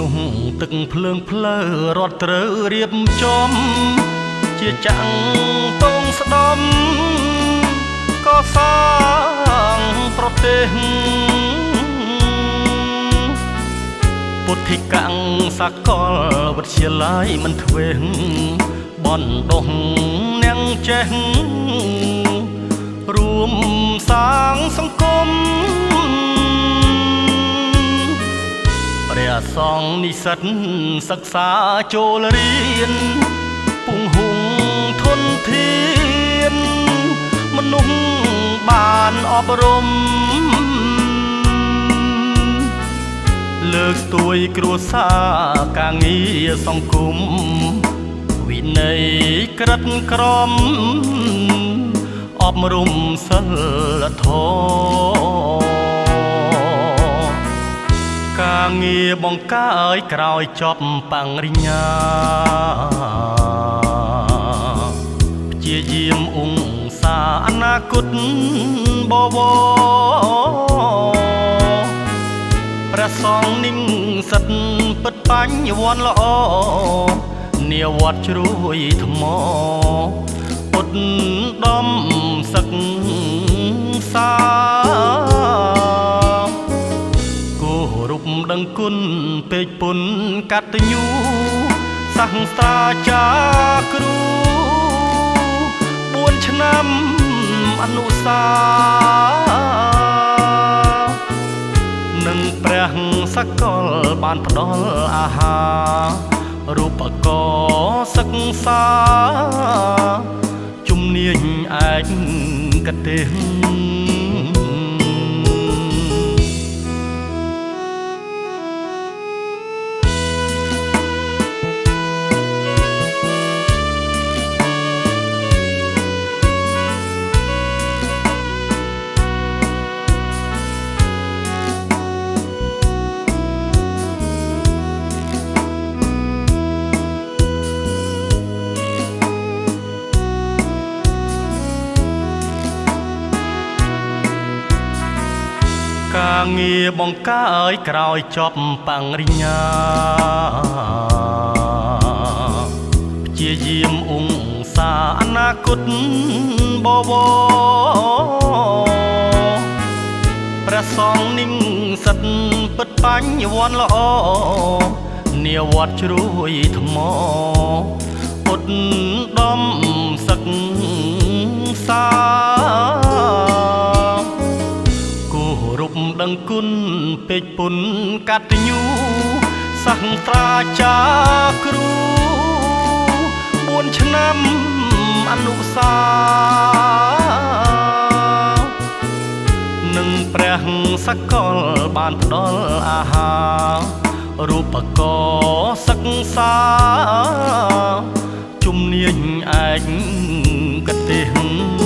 នោះទឹកភ្លើងផ្លូវរត់ត្រូវរៀបចំជាចាំងតងស្ដំក៏សាងប្រទេសពុទ្ធិកាំងសាកលវិទ្យាល័យមិនធ្វេសបណ្ដុះអ្នកចេះរួមសាងសង្គមព្រះសង្ឃនិស្សិតសិក្សាចូលរៀនពង្ហុងធនធានមនុស្សបានអប់រំលើកស្ទួយគ្រួសារការងារសង្គមវិន័យក្រិតក្រមអប់រំសិលធម៌ការងារបង្កើតក្រោយចប់បរិញ្ញា ព្យាយាមអង្សាអនាគតបវរព្រះសង្ឃនិងសិទ្ធពិតបញ្ញវន្តល្អនាវត្តជ្រួយថ្មពុទ្ធដំសឹកសាគោរពដឹងគុណពេកពុនកតញ្ញូសាស្ត្រាចារ្យគ្រូ4ឆ្នាំអនុសានឹងព្រះសកលបានផ្ដល់អាហាររូបករណ៍សិក្សាជំនាញឯកទេសការងារបង្កើតក្រោយចប់បរិញ្ញា ព្យាយាមអង្សាអនាគតបវរព្រះសង្ឃនិងសិទ្ធពិតបញ្ញវន្តល្អនាវត្តជ្រួយថ្មពុទ្ធដំសឹកសាដឹងគុណពេកពុនកតញ្ញូសាស្ត្រាចារ្យគ្រូ4ឆ្នាំអនុសានឹងព្រះសកលបានផ្ដល់អាហាររូបករណ៍សិក្សាជំនាញឯកទេស